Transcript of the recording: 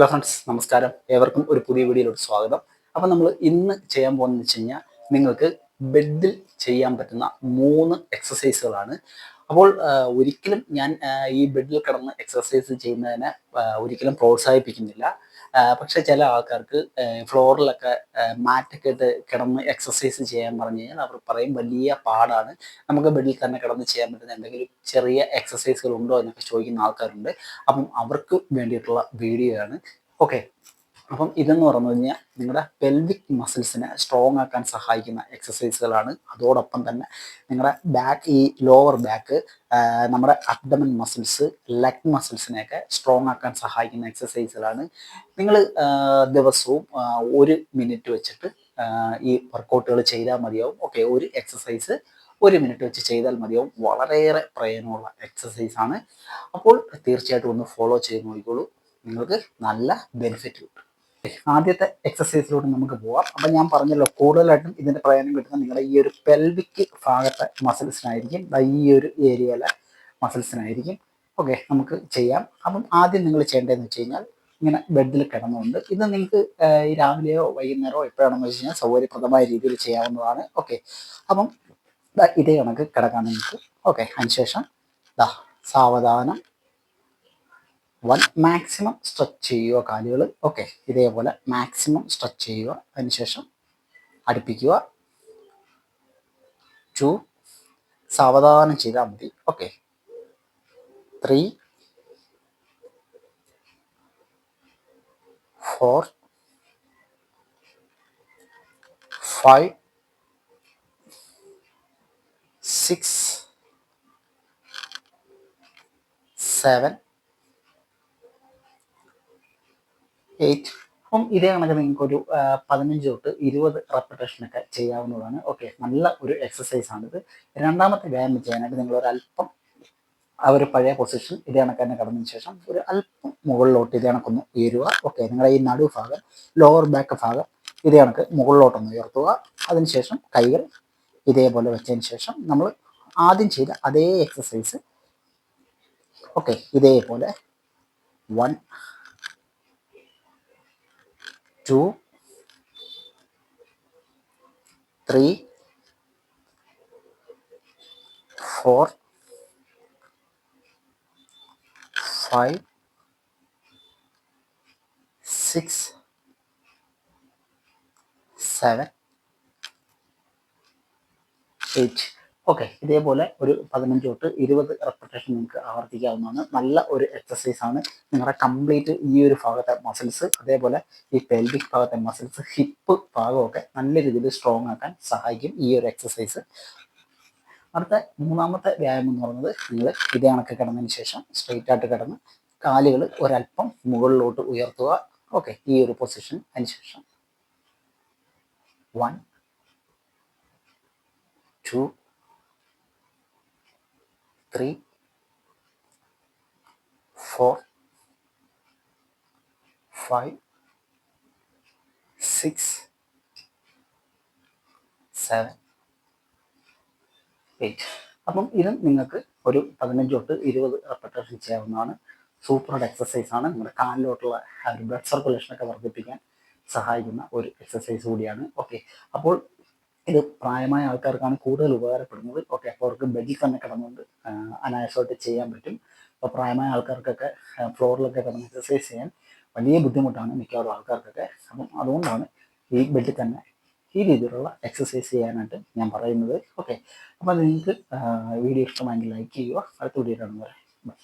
Hello friends, നമസ്കാരം. ഏവർക്കും ഒരു പുതിയ വീഡിയോയിലോട്ട് സ്വാഗതം. അപ്പം നമ്മൾ ഇന്ന് ചെയ്യാൻ പോകുന്നത് വെച്ച് കഴിഞ്ഞാൽ നിങ്ങൾക്ക് ബെഡിൽ ചെയ്യാൻ പറ്റുന്ന 3 എക്സസൈസുകളാണ്. അപ്പോൾ ഒരിക്കലും ഞാൻ ഈ ബെഡിൽ കിടന്ന് എക്സസൈസ് ചെയ്യുന്നതിനെ ഒരിക്കലും പ്രോത്സാഹിപ്പിക്കുന്നില്ല. പക്ഷേ ചില ആൾക്കാർക്ക് ഫ്ലോറിലൊക്കെ മാറ്റൊക്കെ ഇട്ട് കിടന്ന് എക്സസൈസ് ചെയ്യാൻ പറഞ്ഞു കഴിഞ്ഞാൽ അവർ പറയും വലിയ പാടാണ്, നമുക്ക് ബെഡിൽ തന്നെ കിടന്ന് ചെയ്യാൻ പറ്റുന്ന എന്തെങ്കിലും ചെറിയ എക്സസൈസുകൾ ഉണ്ടോ എന്നൊക്കെ ചോദിക്കുന്ന ആൾക്കാരുണ്ട്. അപ്പം അവർക്ക് വേണ്ടിയിട്ടുള്ള വീഡിയോ ആണ്. ഓക്കെ, അപ്പം ഇതെന്ന് പറഞ്ഞു കഴിഞ്ഞാൽ നിങ്ങളുടെ പെൽവിക് മസിൽസിനെ സ്ട്രോങ് ആക്കാൻ സഹായിക്കുന്ന എക്സസൈസുകളാണ്. അതോടൊപ്പം തന്നെ നിങ്ങളുടെ ബാക്ക്, ഈ ലോവർ ബാക്ക്, നമ്മുടെ അബ്ഡമൻ മസിൽസ്, ലെഗ് മസിൽസിനെയൊക്കെ സ്ട്രോങ് ആക്കാൻ സഹായിക്കുന്ന എക്സസൈസുകളാണ്. നിങ്ങൾ ദിവസവും 1 മിനിറ്റ് വെച്ചിട്ട് ഈ വർക്കൗട്ടുകൾ ചെയ്താൽ മതിയാവും. ഓക്കെ, ഒരു എക്സസൈസ് 1 മിനിറ്റ് വെച്ച് ചെയ്താൽ മതിയാവും. വളരെയേറെ പ്രയോജനമുള്ള എക്സസൈസാണ്. അപ്പോൾ തീർച്ചയായിട്ടും ഒന്ന് ഫോളോ ചെയ്ത് നോക്കിക്കോളൂ, നിങ്ങൾക്ക് നല്ല ബെനിഫിറ്റ് കിട്ടും. ആദ്യത്തെ എക്സസൈസിലൂടെ നമുക്ക് പോവാം. അപ്പം ഞാൻ പറഞ്ഞല്ലോ, കൂടുതലായിട്ടും ഇതിൻ്റെ പ്രയോജനം കിട്ടുന്നത് നിങ്ങളുടെ ഈ ഒരു പെൽവിക് ഭാഗത്തെ മസിൽസിനായിരിക്കും, ഈ ഒരു ഏരിയയിലെ മസിൽസിനായിരിക്കും. ഓക്കെ, നമുക്ക് ചെയ്യാം. അപ്പം ആദ്യം നിങ്ങൾ ചെയ്യേണ്ടതെന്ന് വെച്ച് കഴിഞ്ഞാൽ, ഇങ്ങനെ ബെഡിൽ കിടന്നുകൊണ്ട് ഇത് നിങ്ങൾക്ക് ഈ രാവിലെയോ വൈകുന്നേരമോ എപ്പോഴാണെന്ന് വെച്ച് കഴിഞ്ഞാൽ സൗകര്യപ്രദമായ രീതിയിൽ ചെയ്യാവുന്നതാണ്. ഓക്കെ, അപ്പം ഇതേ കണക്ക് കിടക്കാൻ നിങ്ങൾക്ക്. ഓക്കെ, അതിനുശേഷം സാവധാനം മാക്സിമം സ്ട്രെച്ച് ചെയ്യുക കാലുകൾ. ഓക്കെ, ഇതേപോലെ മാക്സിമം സ്ട്രെച്ച് ചെയ്യുക. അതിനുശേഷം അടുപ്പിക്കുക. 2, സാവധാനം ചെയ്താൽ മതി. ഓക്കെ, 3, 4, 5, 6, 7, 8. അപ്പം ഇതേ കണക്ക് നിങ്ങൾക്കൊരു 15 തൊട്ട് 20 റെപ്പറ്റേഷനൊക്കെ ചെയ്യാവുന്നതാണ്. ഓക്കെ, നല്ല ഒരു എക്സസൈസാണിത്. രണ്ടാമത്തെ വ്യായാമം ചെയ്യാനായിട്ട് നിങ്ങൾ ഒരല്പം ആ ഒരു പഴയ പൊസിഷൻ ഇതേ കണക്ക് തന്നെ കടന്നതിന് ശേഷം ഒരു അല്പം മുകളിലോട്ട് ഇതേ കണക്കൊന്ന് ഉയരുക. ഓക്കെ, നിങ്ങളുടെ ഈ നടുഭാഗം, ലോവർ ബാക്ക് ഭാഗം ഇതേ കണക്ക് മുകളിലോട്ടൊന്ന് ഉയർത്തുക. അതിനുശേഷം കൈകൾ ഇതേപോലെ വെച്ചതിന് ശേഷം നമ്മൾ ആദ്യം ചെയ്ത അതേ എക്സസൈസ്, ഓക്കെ, ഇതേപോലെ 1, 2, 3, 4, 5, 6, 7, 8. ഓക്കെ, ഇതേപോലെ ഒരു 15 തൊട്ട് 20 റെപ്പറ്റേഷൻ നിങ്ങൾക്ക് ആവർത്തിക്കാവുന്നതാണ്. നല്ല ഒരു എക്സസൈസാണ്. നിങ്ങളുടെ കംപ്ലീറ്റ് ഈ ഒരു ഭാഗത്തെ മസിൽസ്, അതേപോലെ ഈ പെൽവിക് ഭാഗത്തെ മസിൽസ്, ഹിപ്പ് ഭാഗമൊക്കെ നല്ല രീതിയിൽ സ്ട്രോങ് ആക്കാൻ സഹായിക്കും ഈ ഒരു എക്സസൈസ്. അടുത്ത മൂന്നാമത്തെ വ്യായാമം എന്ന് പറയുന്നത്, നിങ്ങൾ ഇതേ കണക്ക് കിടന്നതിന് ശേഷം സ്ട്രെയിറ്റ് ആയിട്ട് കിടന്ന് കാലുകൾ ഒരല്പം മുകളിലോട്ട് ഉയർത്തുക. ഓക്കെ, ഈ ഒരു പൊസിഷൻ. അതിനുശേഷം 1, 2, 3, 4, 5, 6, 7, 8. അപ്പം ഇത് നിങ്ങൾക്ക് ഒരു 15 തൊട്ട് 20 റെപ്പറ്റേഷൻ ചെയ്യാവുന്നതാണ്. സൂപ്പർ എക്സസൈസാണ്. നിങ്ങളുടെ കാലിലോട്ടുള്ള ഒരു ബ്ലഡ് സർക്കുലേഷനൊക്കെ വർദ്ധിപ്പിക്കാൻ സഹായിക്കുന്ന ഒരു എക്സസൈസ് കൂടിയാണ്. ഓക്കെ, അപ്പോൾ ഇത് പ്രായമായ ആൾക്കാർക്കാണ് കൂടുതൽ ഉപകാരപ്പെടുന്നത്. ഓക്കെ, അപ്പോൾ അവർക്ക് ബെഡിൽ തന്നെ കിടന്നുകൊണ്ട് അനായാസമായിട്ട് ചെയ്യാൻ പറ്റും. അപ്പോൾ പ്രായമായ ആൾക്കാർക്കൊക്കെ ഫ്ലോറിലൊക്കെ കിടന്ന് എക്സസൈസ് ചെയ്യാൻ വലിയ ബുദ്ധിമുട്ടാണ് മിക്കവാറും ആൾക്കാർക്കൊക്കെ. അപ്പം അതുകൊണ്ടാണ് ഈ ബെഡിൽ തന്നെ ഈ രീതിയിലുള്ള എക്സസൈസ് ചെയ്യാനായിട്ട് ഞാൻ പറയുന്നത്. ഓക്കെ, അപ്പോൾ നിങ്ങൾക്ക് വീഡിയോ ഇഷ്ടമായെങ്കിൽ ലൈക്ക് ചെയ്യുക. അടുത്ത വീഡിയോ കാണുന്നവരെ ബൈ.